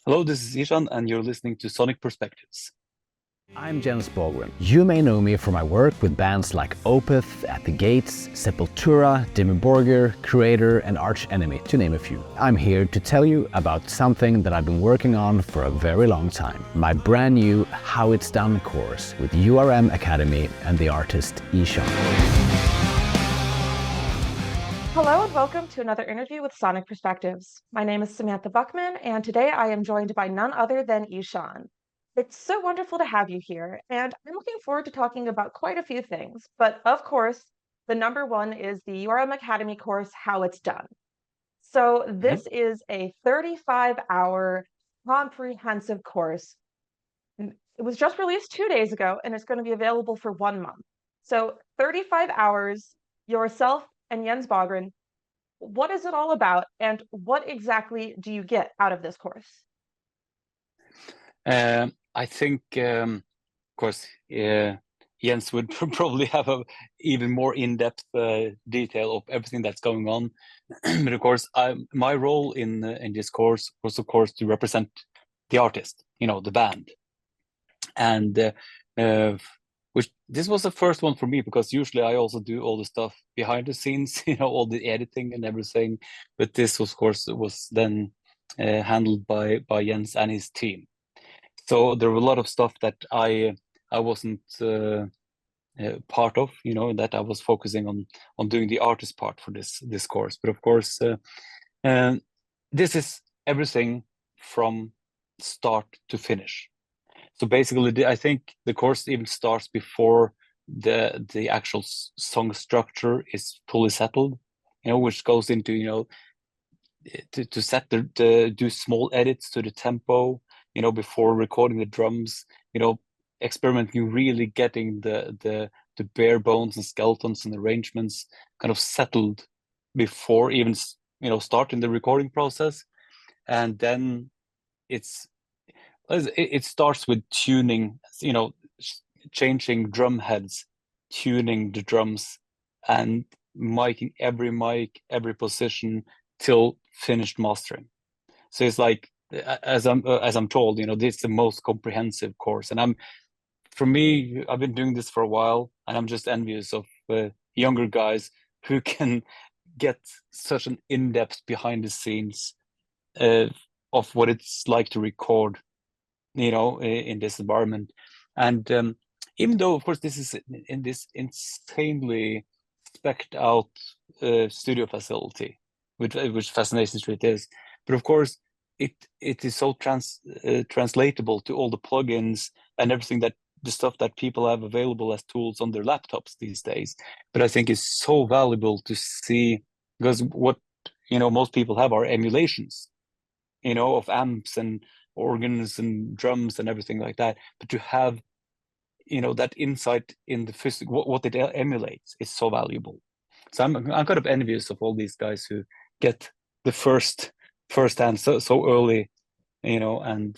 Hello, this is Ihsahn, and you're listening to Sonic Perspectives. I'm JENS Bogren. You may know me from my work with bands like Opeth, At the Gates, Sepultura, Dimmu Borgir, Creator, and Arch Enemy, to name a few. I'm here to tell you about something that I've been working on for a very long time. My brand new How It's Done course with URM Academy and the artist Ihsahn. Hello and welcome to another interview with Sonic Perspectives. My name is Samantha Buckman, and today I am joined by none other than Ihsahn. It's so wonderful to have you here, and I'm looking forward to talking about quite a few things. But of course, the number one is the URM Academy course, How It's Done. So this is a 35-hour comprehensive course. It was just released 2 days ago, and it's going to be available for 1 month. So 35 hours, yourself and Jens Bogren. What is it all about, and what exactly do you get out of this course? I think, of course, Jens would probably have a even more in-depth detail of everything that's going on. But of course, my role in this course was, of course, to represent the artist, the band, and which this was the first one for me, because usually I also do all the stuff behind the scenes, all the editing and everything. But this, of course, was then handled by Jens and his team. So there were a lot of stuff that I wasn't part of, that I was focusing on doing the artist part for this course. But of course, this is everything from start to finish. So basically, I think the course even starts before the actual song structure is fully settled, which goes into to set do small edits to the tempo, before recording the drums, experimenting, really getting the bare bones and skeletons and arrangements kind of settled before even starting the recording process. And then it starts with tuning, changing drum heads, tuning the drums, and miking every mic, every position till finished mastering. So it's like, as I'm told, this is the most comprehensive course. And for me, I've been doing this for a while, and I'm just envious of younger guys who can get such an in-depth behind the scenes of what it's like to record, in this environment. And even though, of course, this is in this insanely spec'd out studio facility, which Fascination Street is, but of course, it is so translatable to all the plugins and everything, that the stuff that people have available as tools on their laptops these days. But I think it's so valuable to see, because what most people have are emulations, of amps and organs and drums and everything like that. But to have that insight in the physical, what it emulates, is so valuable. So I'm kind of envious of all these guys who get the first hand so early, and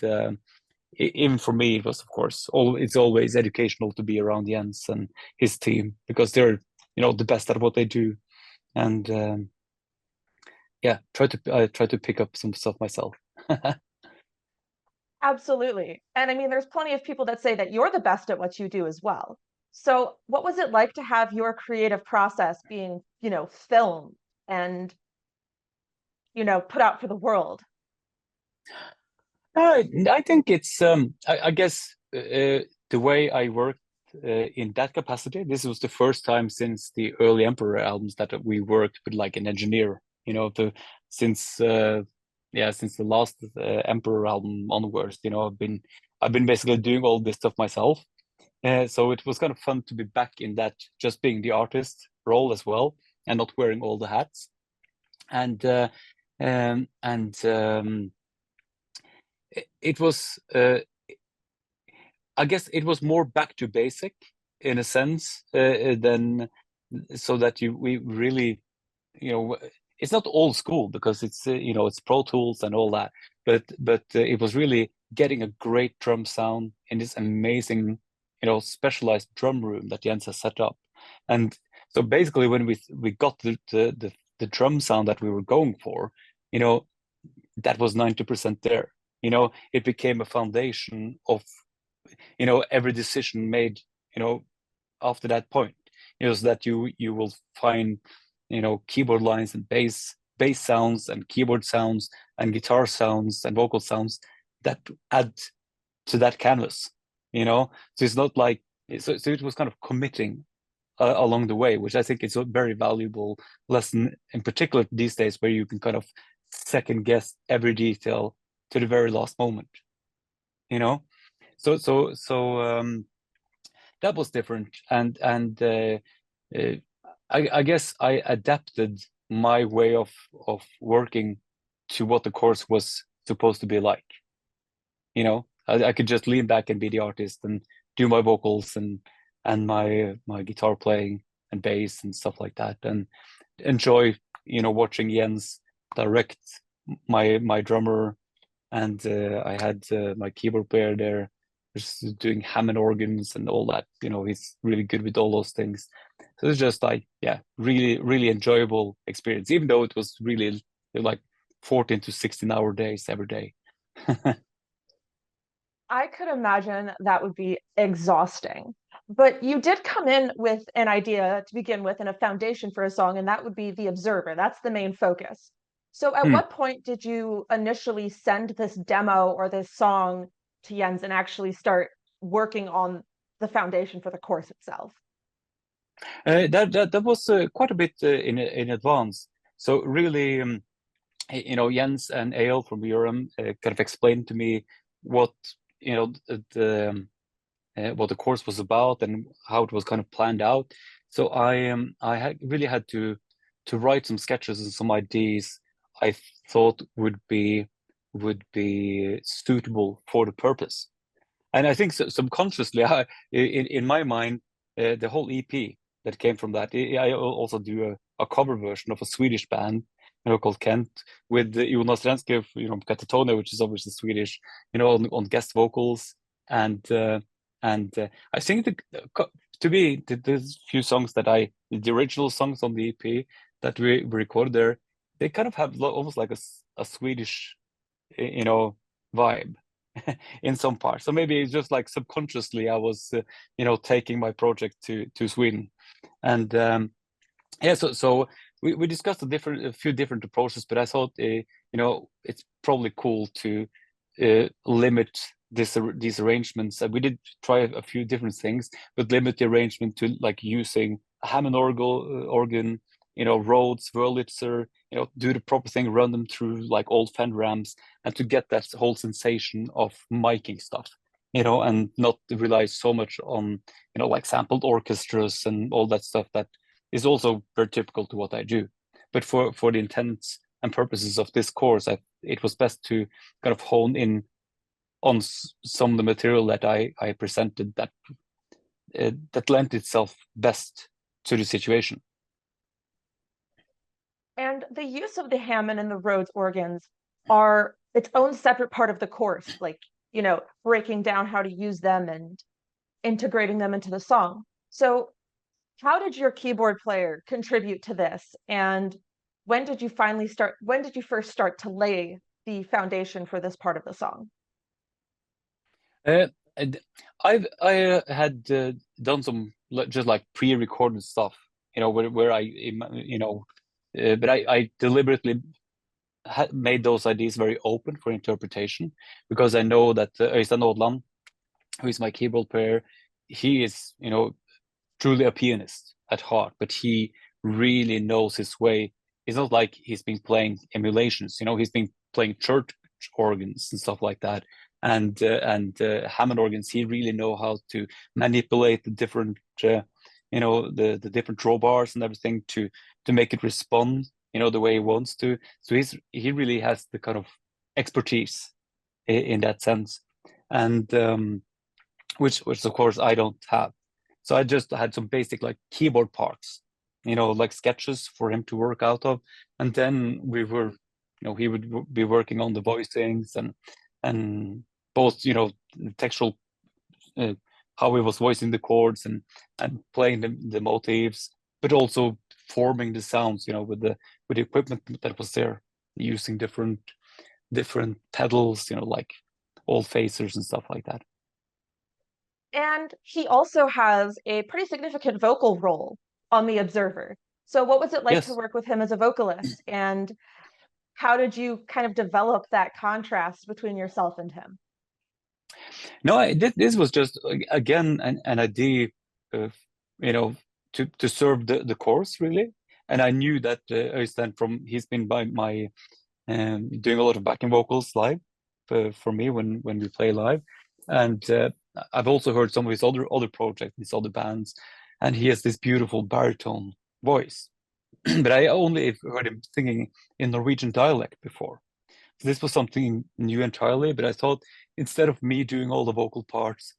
even for me, it was, of course, it's always educational to be around Jens and his team, because they're the best at what they do. And yeah, I try to pick up some stuff myself. Absolutely. And I mean, there's plenty of people that say that you're the best at what you do as well. So what was it like to have your creative process being, filmed and, put out for the world? I think it's I guess the way I worked in that capacity, this was the first time since the early Emperor albums that we worked with like an engineer, since the last Emperor album onwards, I've been basically doing all this stuff myself. So it was kind of fun to be back in that, just being the artist role as well, and not wearing all the hats. And it was I guess it was more back to basic in a sense, than, so that we really, it's not old school, because it's it's Pro Tools and all that, but it was really getting a great drum sound in this amazing specialized drum room that Jens has set up. And so basically, when we got the drum sound that we were going for, that was 90% there. You know, it became a foundation of, you know, every decision made, you know, after that point. You know, so that you will find, you know, keyboard lines and bass sounds and keyboard sounds and guitar sounds and vocal sounds that add to that canvas. You know, so it's not like so it was kind of committing along the way, which I think is a very valuable lesson, in particular these days, where you can kind of second guess every detail to the very last moment. You know, so that was different, and I guess I adapted my way of working to what the course was supposed to be like. You know, I could just lean back and be the artist and do my vocals and my guitar playing and bass and stuff like that, and enjoy, you know, watching Jens direct my drummer, and I had my keyboard player there just doing Hammond organs and all that. You know, he's really good with all those things. So it's just like, yeah, really enjoyable experience, even though it was really like 14 to 16-hour days every day. I could imagine that would be exhausting. But you did come in with an idea to begin with and a foundation for a song, and that would be the observer. That's the main focus. So at what point did you initially send this demo or this song to Jens and actually start working on the foundation for the course itself? That was quite a bit in advance. So really, you know, Jens and Ale from URM kind of explained to me what, you know, what the course was about and how it was kind of planned out. So I really had to write some sketches and some ideas I thought would be suitable for the purpose. And I think subconsciously, in my mind, the whole EP that came from that, I also do a cover version of a Swedish band, you know, called Kent, with Jonas Renske, you know, Katatonia, which is obviously Swedish, you know, on guest vocals, and I think to me there's few songs that the original songs on the EP that we recorded there, they kind of have almost like a Swedish, you know, vibe in some parts. So maybe it's just like subconsciously I was, you know, taking my project to Sweden, and yeah. So we discussed a few different approaches, but I thought, you know, it's probably cool to limit these arrangements. And we did try a few different things, but limit the arrangement to like using a Hammond organ, you know, Rhodes, Wurlitzer, you know, do the proper thing, run them through like old Fender amps, and to get that whole sensation of miking stuff, you know, and not rely so much on, you know, like sampled orchestras and all that stuff that is also very typical to what I do. But for the intents and purposes of this course, it was best to kind of hone in on some of the material that I presented that that lent itself best to the situation. And the use of the Hammond and the Rhodes organs are its own separate part of the course, like, you know, breaking down how to use them and integrating them into the song. So how did your keyboard player contribute to this? And when did you first start to lay the foundation for this part of the song? I had done some just like pre-recorded stuff, you know, where I, you know, but I deliberately made those ideas very open for interpretation, because I know that Øystein Aadland, who is my keyboard player, he is, you know, truly a pianist at heart, but he really knows his way. It's not like he's been playing emulations, you know, he's been playing church organs and stuff like that, and Hammond organs. He really know how to manipulate the different, you know, the different drawbars and everything to make it respond, you know, the way he wants to. So he really has the kind of expertise in that sense, and which of course I don't have. So I just had some basic like keyboard parts, you know, like sketches for him to work out of, and then we were, you know, he would be working on the voicings and both, you know, textual, how he was voicing the chords and playing the motifs, but also forming the sounds, you know, with the equipment that was there, using different different pedals, like all phasers and stuff like that. And he also has a pretty significant vocal role on The Observer. So what was it like to Yes. work with him as a vocalist? And how did you kind of develop that contrast between yourself and him? No, this was just again an idea of, to serve the course really. And I knew that Øystein he's been by my doing a lot of backing vocals live for me when we play live, and I've also heard some of his other projects, his other bands, and he has this beautiful baritone voice. But I only heard him singing in Norwegian dialect before. So this was something new entirely. But I thought instead of me doing all the vocal parts,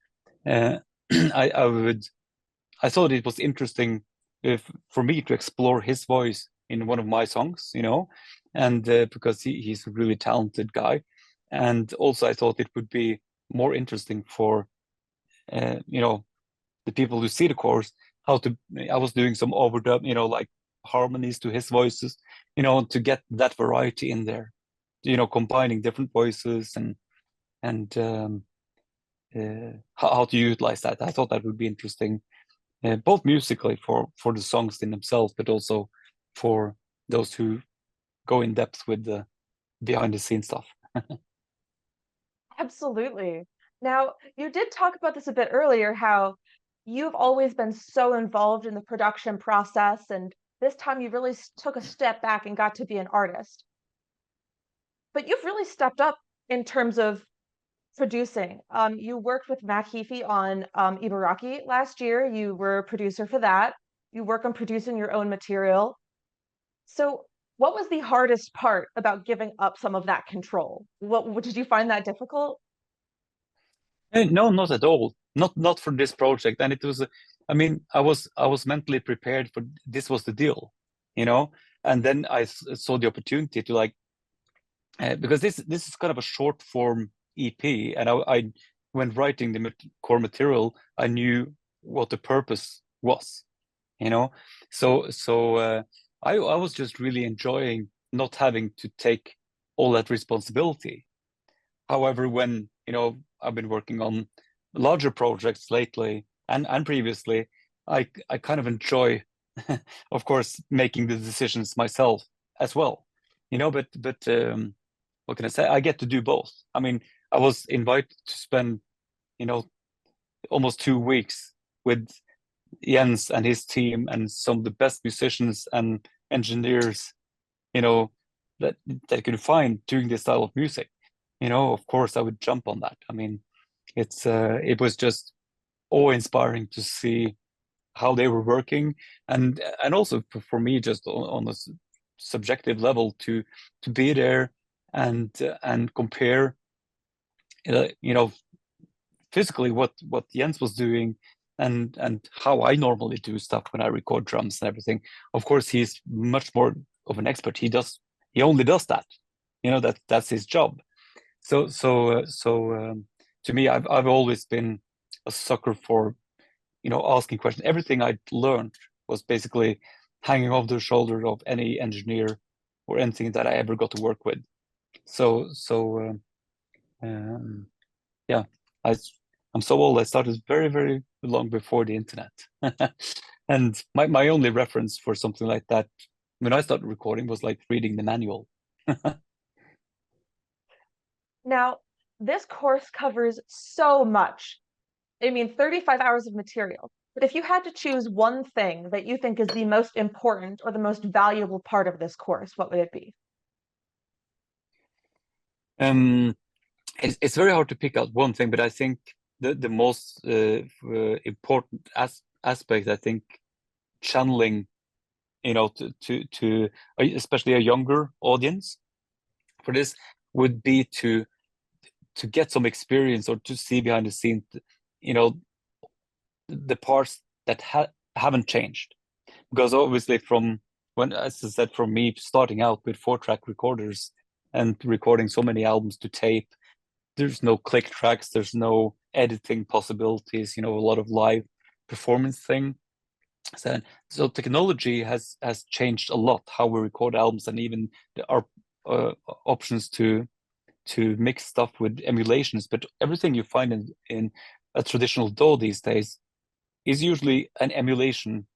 uh, I thought it was interesting for me to explore his voice in one of my songs, and because he's a really talented guy. And also I thought it would be more interesting for, the people who see the course, I was doing some overdub, like harmonies to his voices, to get that variety in there, combining different voices and how to utilize that. I thought that would be interesting, both musically for the songs in themselves, but also for those who go in depth with the behind the scenes stuff. Absolutely. Now, you did talk about this a bit earlier, how you've always been so involved in the production process, and this time you really took a step back and got to be an artist. But you've really stepped up in terms of producing. You worked with Matt Heafy on Ibaraki last year. You were a producer for that. You work on producing your own material. So, what was the hardest part about giving up some of that control? What did you find that difficult? No, not at all. Not for this project. And it was, I mean, I was mentally prepared for this was the deal, you know. And then I saw the opportunity to like, because this is kind of a short form EP, and when writing the core material, I knew what the purpose was, you know. So I was just really enjoying not having to take all that responsibility. However, when I've been working on larger projects lately and previously, I kind of enjoy, of course, making the decisions myself as well. But what can I say? I get to do both. I mean, I was invited to spend, you know, almost 2 weeks with Jens and his team and some of the best musicians and engineers, you know, that they could find doing this style of music. Of course, I would jump on that. I mean, it was just awe-inspiring to see how they were working, and also for me, just on a subjective level, to be there and compare, physically what Jens was doing and how I normally do stuff when I record drums and everything. Of course, he's much more of an expert. He only does that. That's his job. So to me, I've always been a sucker for asking questions. Everything I learned was basically hanging off the shoulder of any engineer or anything that I ever got to work with. So yeah, I'm so old. I started very, very long before the internet. And my only reference for something like that when I started recording was like reading the manual. Now, this course covers so much. I mean, 35 hours of material. But if you had to choose one thing that you think is the most important or the most valuable part of this course, what would it be? It's very hard to pick out one thing, but I think the most important aspect, I think, channeling, to especially a younger audience for this would be to get some experience or to see behind the scenes, the parts that haven't changed. Because obviously from when, as I said, from me starting out with 4-track recorders and recording so many albums to tape, there's no click tracks, there's no editing possibilities, a lot of live performance thing. So technology has changed a lot how we record albums, and even our options to to mix stuff with emulations, but everything you find in a traditional DAW these days is usually an emulation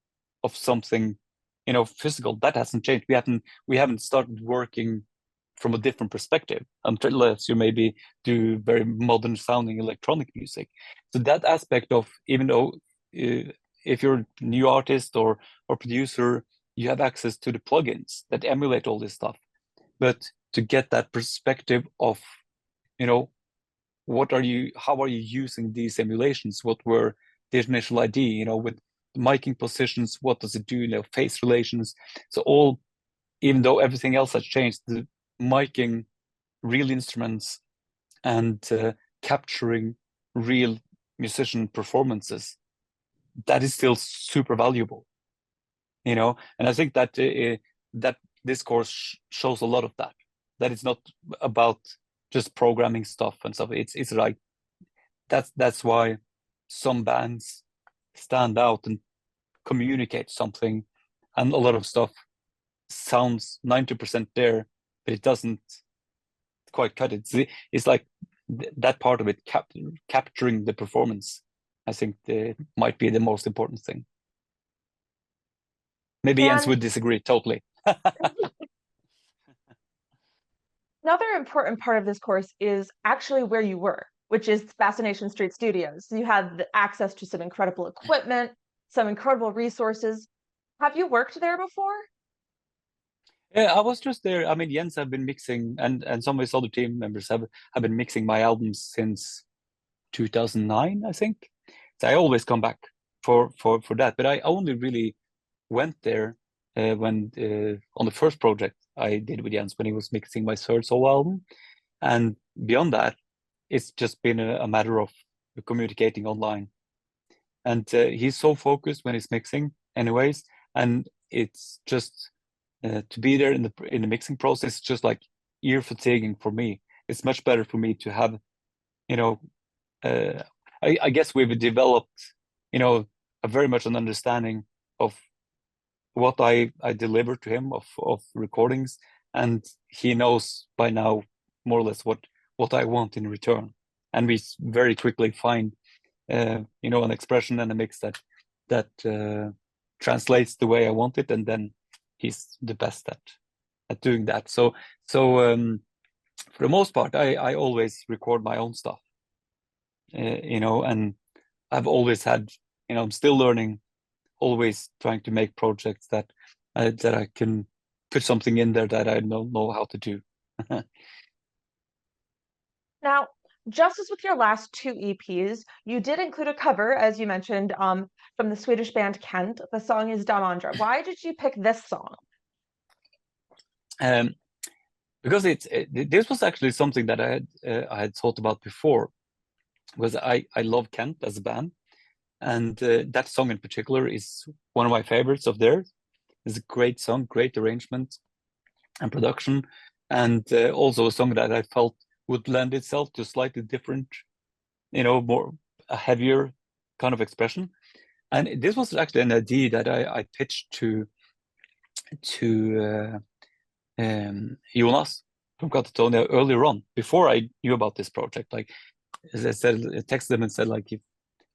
of something, physical. That hasn't changed. We haven't started working from a different perspective unless you maybe do very modern sounding electronic music. So that aspect of, even though if you're a new artist or producer, you have access to the plugins that emulate all this stuff. But to get that perspective of, how are you using these emulations? What were the initial idea, with miking positions, what does it do, phase relations. So even though everything else has changed, the miking real instruments and capturing real musician performances, that is still super valuable, and I think that that this course shows a lot of that it's not about just programming stuff and stuff. It's like that's why some bands stand out and communicate something, and a lot of stuff sounds 90% there, but it doesn't quite cut it. It's like that part of it, capturing the performance, I think might be the most important thing. Maybe Jens would disagree totally. Another important part of this course is actually where you work, which is Fascination Street Studios. You have access to some incredible equipment, some incredible resources. Have you worked there before? Yeah, I was just there. I mean, Jens have been mixing, and some of his other team members have been mixing my albums since 2009, I think. So I always come back for that. But I only really went there when on the first project I did with Jens, when he was mixing my third solo album. And beyond that, it's just been a matter of communicating online. And he's so focused when he's mixing anyways, and it's just to be there in the mixing process, just like ear fatiguing for me. It's much better for me to have, I guess we've developed, a very much an understanding of what I deliver to him of recordings, and he knows by now more or less what I want in return, and we very quickly find an expression and a mix that translates the way I want it, and then he's the best at doing that. So for the most part, I always record my own stuff, and I've always had, I'm still learning, always trying to make projects that I can put something in there that I don't know how to do. Now, just as with your last two EPs, you did include a cover, as you mentioned, from the Swedish band Kent. The song is Andra. Why did you pick this song? Because this was actually something that I had thought about before, because I love Kent as a band, and that song in particular is one of my favorites of theirs. It's a great song, great arrangement and production, and also a song that I felt would lend itself to slightly different, more a heavier kind of expression. And this was actually an idea that I pitched to Jonas from Katatonia earlier on, before I knew about this project. Like, as I said, I texted them and said, like,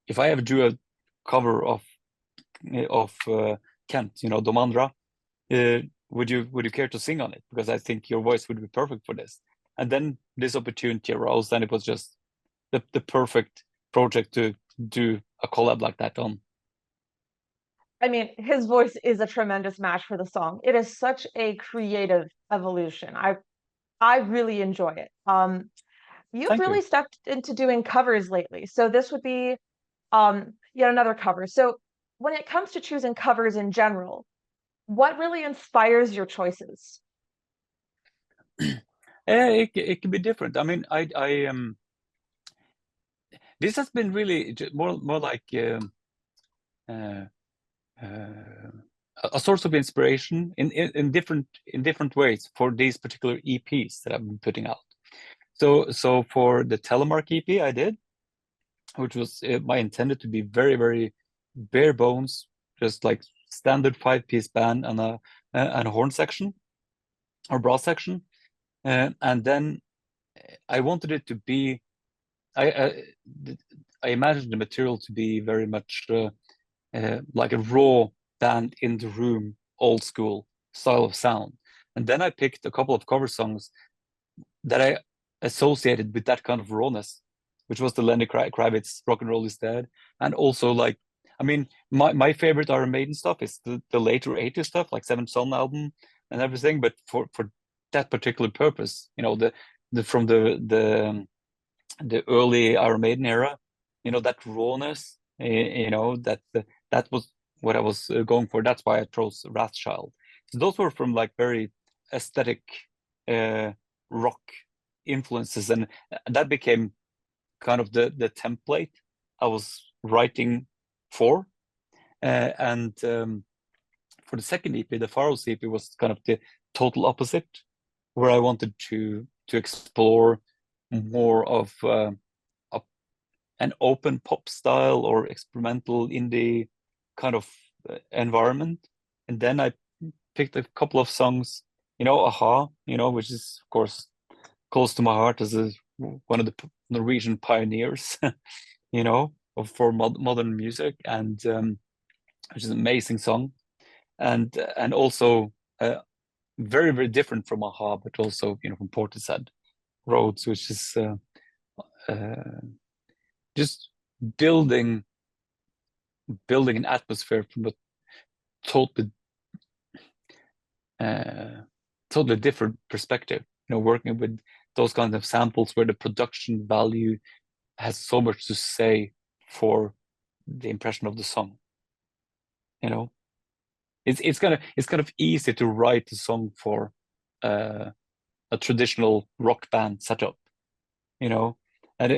if I ever do a cover of Kent, Andra, would you care to sing on it? Because I think your voice would be perfect for this. And then this opportunity arose, and it was just the perfect project to do a collab like that on. I mean, his voice is a tremendous match for the song. It is such a creative evolution. I really enjoy it. You've really stepped into doing covers lately, so this would be yet another cover. So when it comes to choosing covers in general, what really inspires your choices? It can be different. I mean, I this has been really more like a source of inspiration in different ways for these particular EPs that I've been putting out. So for the Telemark EP I did, which was my intended to be very, very bare bones, just like standard 5-piece band and a horn section or brass section, and then I wanted it to be. I imagined the material to be very much like a raw band in the room, old school style of sound. And then I picked a couple of cover songs that I associated with that kind of rawness, which was the Lenny Kravitz Rock and Roll Is Dead. And also like, I mean, my favorite Iron Maiden stuff is the later 80s stuff, like Seventh Son album and everything. But for that particular purpose, you know, the from the early Iron Maiden era, you know, that rawness, you know, that was what I was going for. That's why I chose Wrathchild. So those were from like very aesthetic rock influences, and that became kind of the template I was writing for. And for the second EP, the Faroes EP, was kind of the total opposite, where I wanted to explore more of an open pop style or experimental indie kind of environment. And then I picked a couple of songs, you know, Aha, you know, which is of course close to my heart as one of the Norwegian pioneers, you know, for modern music, and which is an amazing song, and also very, very different from Aha, but also, you know, from Portishead Roads, which is just building an atmosphere from a totally totally different perspective. You know, working with those kinds of samples where the production value has so much to say for the impression of the song. You know, it's kind of easy to write a song for a traditional rock band setup, you know, and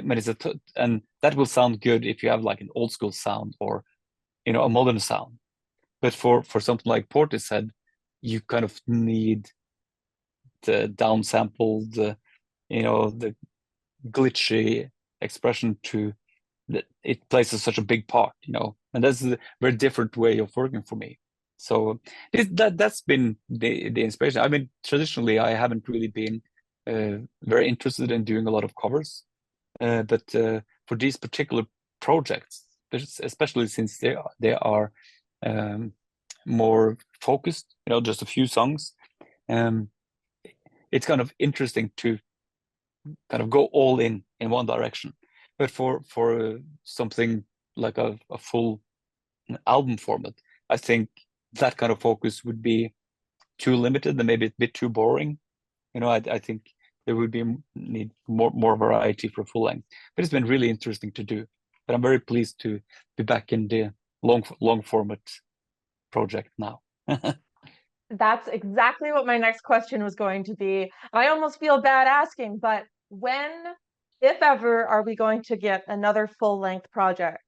and that will sound good if you have like an old school sound or, you know, a modern sound. But for something like Portishead, you kind of need the downsampled, you know, the glitchy expression to that it plays such a big part, you know, and that's a very different way of working for me. So that's been the inspiration. I mean, traditionally, I haven't really been very interested in doing a lot of covers, but for these particular projects, especially since they are more focused, you know, just a few songs, it's kind of interesting to kind of go all in one direction. But for something like a full album format, I think that kind of focus would be too limited and maybe a bit too boring. You know, I think there would be need more variety for full length. But it's been really interesting to do. But I'm very pleased to be back in the long format project now. That's exactly what my next question was going to be. I almost feel bad asking, but when, if ever, are we going to get another full-length project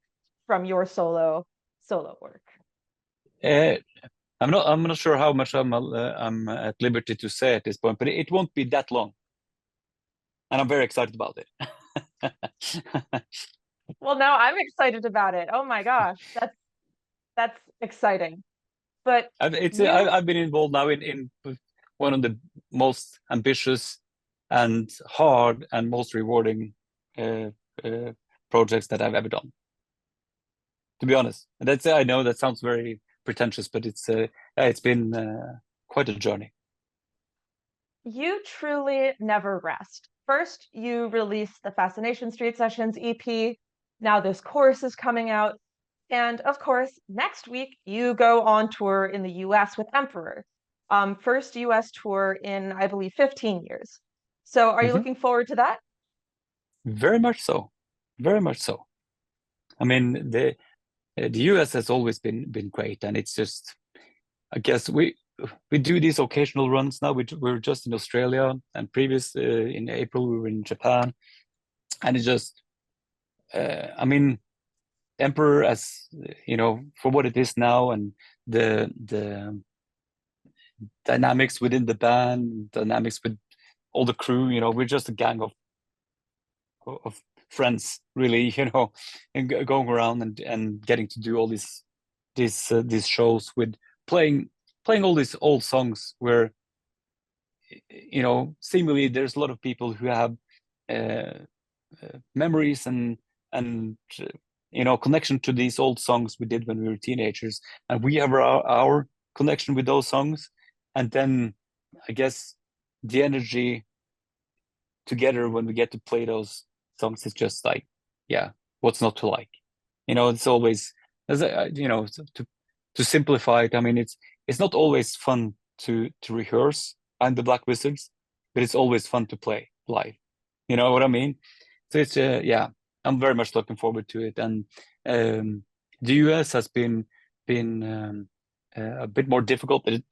from your solo work? I'm not sure how much I'm at liberty to say at this point, but it won't be that long, and I'm very excited about it. Well, now I'm excited about it. Oh my gosh, that's exciting. But I've been involved now in one of the most ambitious and hard and most rewarding projects that I've ever done. To be honest, and I know that sounds very pretentious, but it's been quite a journey. You truly never rest. First, you released the Fascination Street Sessions EP. Now this course is coming out. And of course, next week you go on tour in the US with Emperor. First US tour in, I believe, 15 years. So are you looking forward to that? Very much so. Very much so. I mean, the US has always been great, and it's just, I guess we do these occasional runs now. We're just in Australia, and previous in April we were in Japan, and it's just, I mean, Emperor, as you know, for what it is now, and the dynamics within the band, dynamics with all the crew, you know, we're just a gang of friends, really, you know, and going around and getting to do all these shows with playing all these old songs where, you know, seemingly there's a lot of people who have memories and connection to these old songs we did when we were teenagers, and we have our connection with those songs, and then I guess the energy together when we get to play those songs is just like, yeah, what's not to like? It's always, to simplify it, I mean, it's not always fun to rehearse and the Black Wizards, but it's always fun to play live. You know what I mean? So it's yeah, I'm very much looking forward to it. And the US has been a bit more difficult, but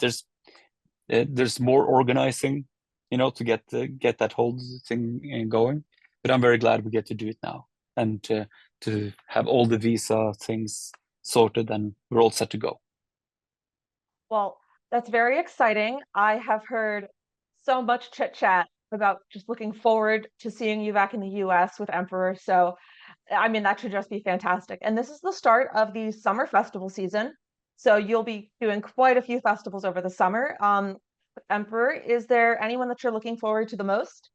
there's more organizing, to get that whole thing going. But I'm very glad we get to do it now, and to have all the visa things sorted, and we're all set to go. Well, that's very exciting. I have heard so much chit chat about just looking forward to seeing you back in the US with Emperor. So, I mean, that should just be fantastic. And this is the start of the summer festival season. So you'll be doing quite a few festivals over the summer. Emperor, is there anyone that you're looking forward to the most?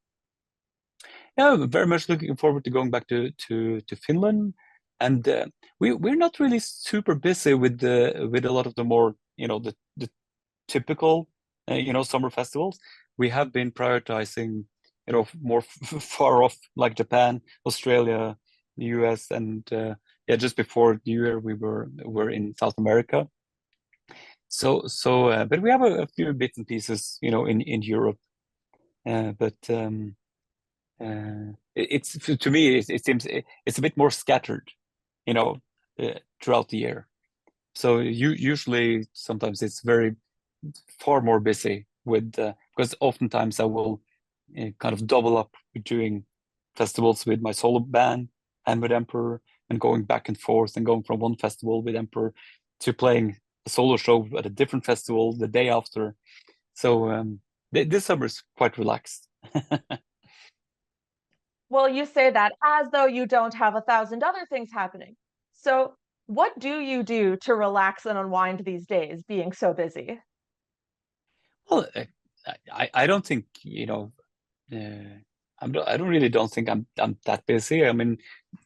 Yeah, I'm very much looking forward to going back to Finland, and we're not really super busy with a lot of the more the typical summer festivals. We have been prioritizing more far off, like Japan, Australia, the US, and yeah, just before New Year we're in South America. So but we have a few bits and pieces in Europe, but it's to me it seems it's a bit more scattered, throughout the year. So usually sometimes it's far more busy with because oftentimes I will kind of double up with doing festivals with my solo band and with Emperor, and going back and forth, and going from one festival with Emperor to playing a solo show at a different festival the day after. So this summer is quite relaxed. Well, you say that as though you don't have 1,000 other things happening. So, what do you do to relax and unwind these days, being so busy? Well, I don't think I don't really don't think I'm that busy. I mean,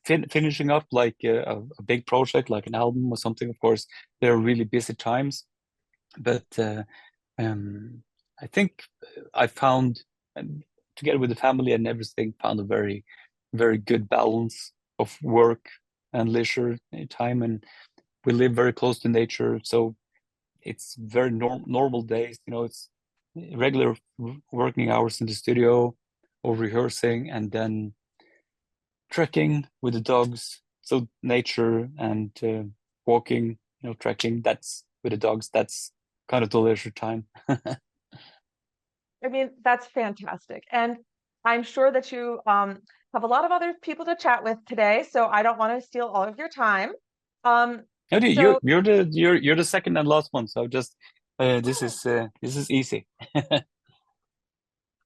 finishing up like a big project like an album or something. Of course, there are really busy times, but I think I found, together with the family and everything, found a very very good balance of work and leisure time, and we live very close to nature, so it's very normal days. It's regular working hours in the studio or rehearsing, and then trekking with the dogs. So nature and walking, trekking, that's with the dogs. That's kind of the leisure time. I mean, that's fantastic. And I'm sure that you have a lot of other people to chat with today, so I don't want to steal all of your time. No, So, you're the second and last one. So just this is easy.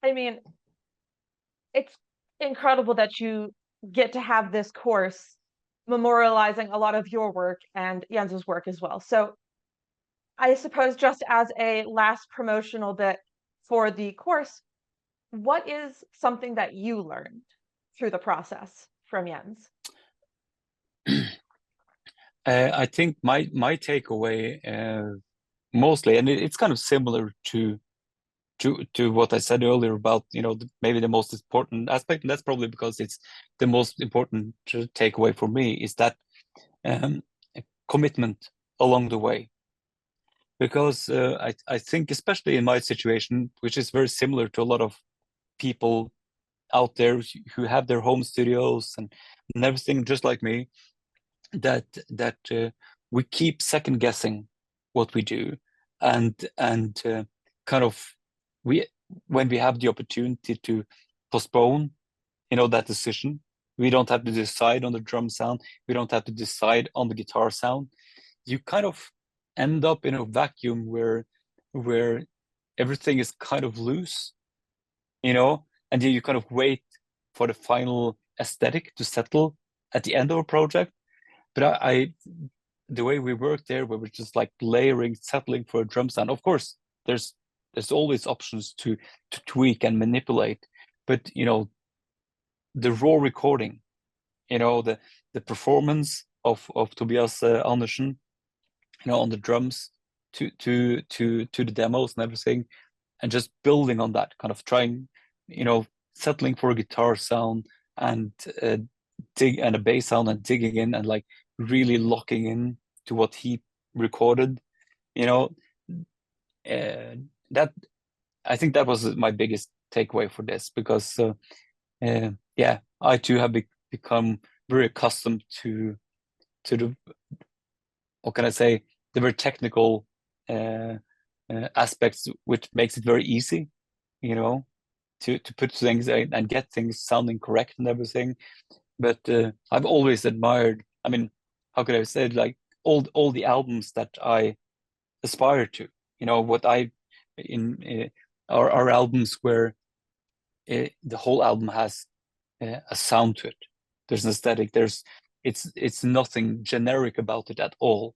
I mean, it's incredible that you get to have this course memorializing a lot of your work and Jens's work as well. So, I suppose just as a last promotional bit for the course, what is something that you learned through the process from Jens? I think my takeaway mostly, and it's kind of similar to what I said earlier about maybe the most important aspect, and that's probably because it's the most important takeaway for me, is that commitment along the way. Because I think, especially in my situation, which is very similar to a lot of people out there who have their home studios and everything, just like me, that we keep second guessing what we do, and kind of when we have the opportunity to postpone that decision, we don't have to decide on the drum sound, we don't have to decide on the guitar sound. You kind of end up in a vacuum where everything is kind of loose, and then you kind of wait for the final aesthetic to settle at the end of a project. But the way we work there, where we're just like layering, settling for a drum sound. Of course, there's always options to tweak and manipulate, but the raw recording, the performance of Tobias Andersen, on the drums to the demos and everything, and just building on that, kind of trying, settling for a guitar sound and a bass sound, and digging in and like really locking in to what he recorded. That I think that was my biggest takeaway for this, because I too have become very accustomed to the, what can I say, the very technical aspects, which makes it very easy, to put things and get things sounding correct and everything. But I've always admired, I mean, how could I say it, like all the albums that I aspire to, what I in are albums where the whole album has a sound to it. There's an aesthetic. It's nothing generic about it at all.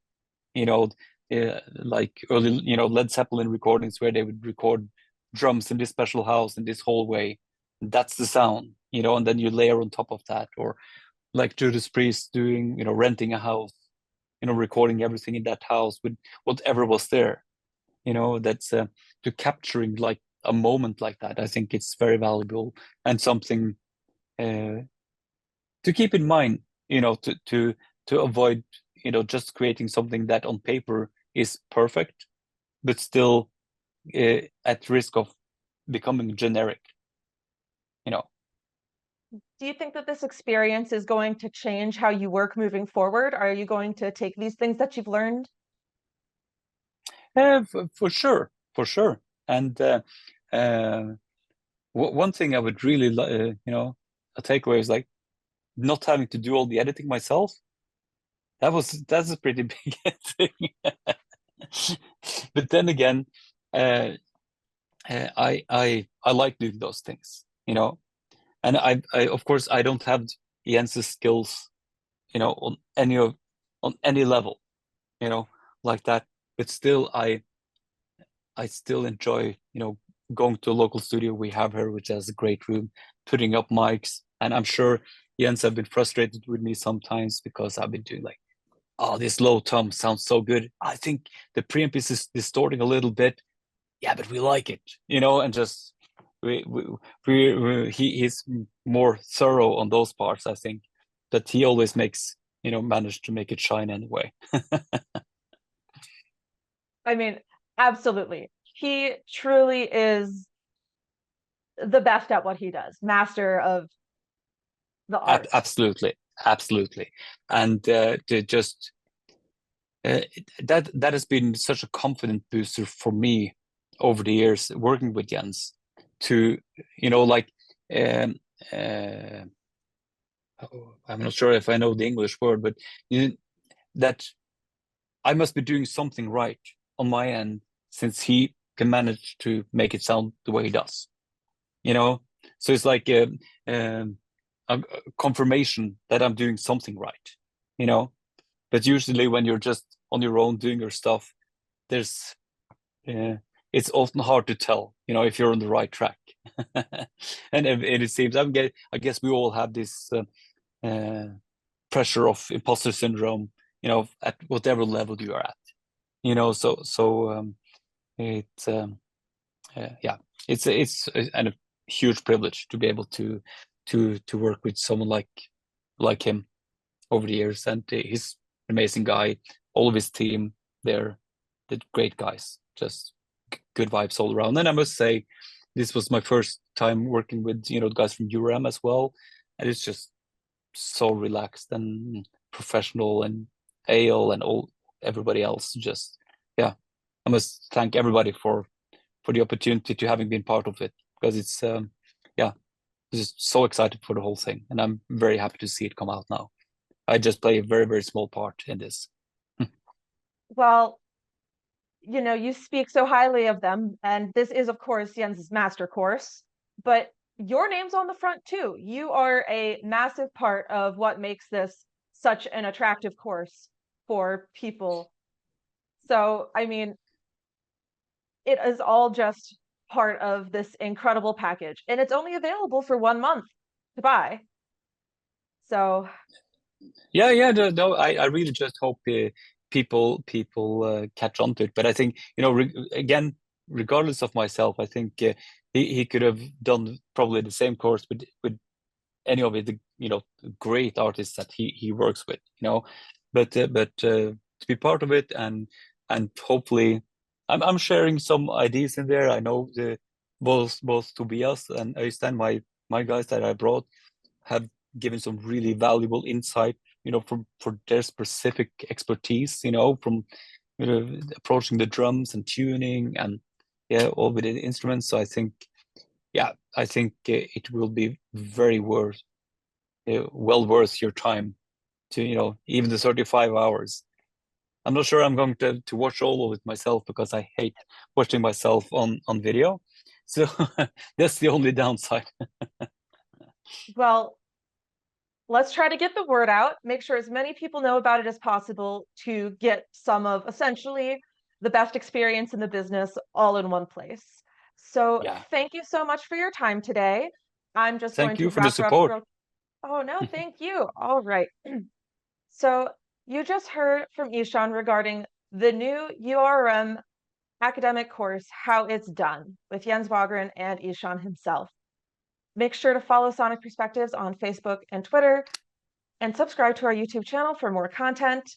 Like early, Led Zeppelin recordings where they would record drums in this special house in this hallway. That's the sound, and then you layer on top of that, or like Judas Priest doing, renting a house, recording everything in that house with whatever was there. That's to capturing like a moment like that. I think it's very valuable and something to keep in mind, to avoid, just creating something that on paper is perfect, but still at risk of becoming generic. Do you think that this experience is going to change how you work moving forward? Are you going to take these things that you've learned? For sure. And one thing I would really, a takeaway is like not having to do all the editing myself. That's a pretty big thing. But then again, I like doing those things, and I of course I don't have Jens's skills, on any level, like that. But still, I still enjoy, going to a local studio we have here, which has a great room, putting up mics. And I'm sure Jens have been frustrated with me sometimes because I've been doing like, oh, this low tom sounds so good. I think the preamp is distorting a little bit. Yeah, but we like it, and just he's more thorough on those parts, I think. But he always managed to make it shine anyway. I mean, absolutely. He truly is the best at what he does, master of the art. Absolutely. And to just that has been such a confident booster for me over the years working with Jens, to like I'm not sure if I know the English word, but that I must be doing something right on my end, since he can manage to make it sound the way he does. So it's like a confirmation that I'm doing something right. But usually when you're just on your own doing your stuff, there's it's often hard to tell, if you're on the right track. And it seems, I guess we all have this pressure of imposter syndrome, at whatever level you are at. It's a huge privilege to be able to work with someone like him over the years. And he's an amazing guy. All of his team, they're great guys, just good vibes all around. And I must say, this was my first time working with the guys from URM as well, and it's just so relaxed and professional, and Ale and everybody else. Just I must thank everybody for the opportunity to having been part of it, because it's just so excited for the whole thing, and I'm very happy to see it come out now. I just play a very, very small part in this. Well, you speak so highly of them, and this is, of course, Jens's master course, but your name's on the front too. You are a massive part of what makes this such an attractive course for people. So, I mean, it is all just part of this incredible package, and it's only available for 1 month to buy. So Yeah. No, I really just hope people catch on to it. But I think, again, regardless of myself, I think he could have done probably the same course with any of the great artists that he works with. But to be part of it and hopefully I'm sharing some ideas in there. I know both Tobias and Øystein, my guys that I brought, have given some really valuable insight, for their specific expertise, from approaching the drums and tuning and all with the instruments. So I think it will be very well worth your time to, even the 35 hours. I'm not sure I'm going to watch all of it myself because I hate watching myself on video. So that's the only downside. well, let's try to get the word out, make sure as many people know about it as possible to get some of essentially the best experience in the business all in one place. So thank you so much for your time today. I'm just going Thank to you for the wrap up support. Oh, no, thank you. All right. So you just heard from Ihsahn regarding the new URM academic course, How It's Done, with Jens Bogren and Ihsahn himself. Make sure to follow Sonic Perspectives on Facebook and Twitter, and subscribe to our YouTube channel for more content.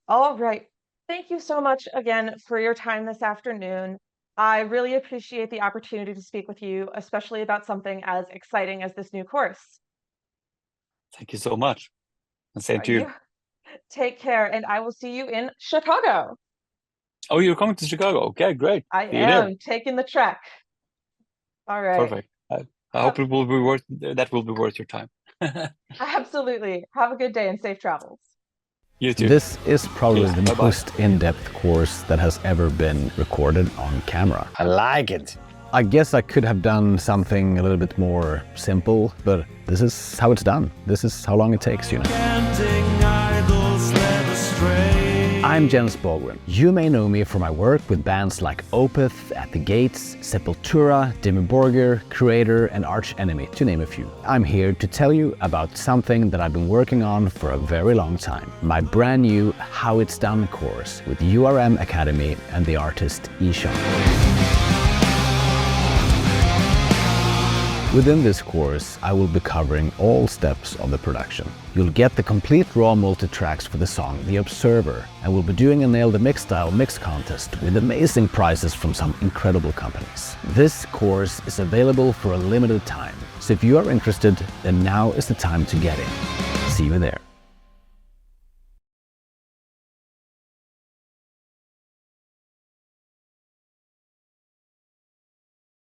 All right. Thank you so much again for your time this afternoon. I really appreciate the opportunity to speak with you, especially about something as exciting as this new course. Thank you so much. And same to you. Take care, and I will see you in Chicago. Oh, you're coming to Chicago? Okay, great. I am taking the trek. All right. Perfect. I hope it will be worth your time. Absolutely. Have a good day and safe travels. You too. This is probably Cheers. the Bye-bye. most in-depth course that has ever been recorded on camera. I like it. I guess I could have done something a little bit more simple, but this is how it's done. This is how long it takes, I'm Jens Bogren. You may know me from my work with bands like Opeth, At the Gates, Sepultura, Dimmu Borgir, Creator, and Arch Enemy, to name a few. I'm here to tell you about something that I've been working on for a very long time. My brand new How It's Done course with URM Academy and the artist Ihsahn. Within this course, I will be covering all steps of the production. You'll get the complete raw multi-tracks for the song The Observer, and we'll be doing a Nail the Mix style mix contest with amazing prizes from some incredible companies. This course is available for a limited time, so if you are interested, then now is the time to get in. See you there.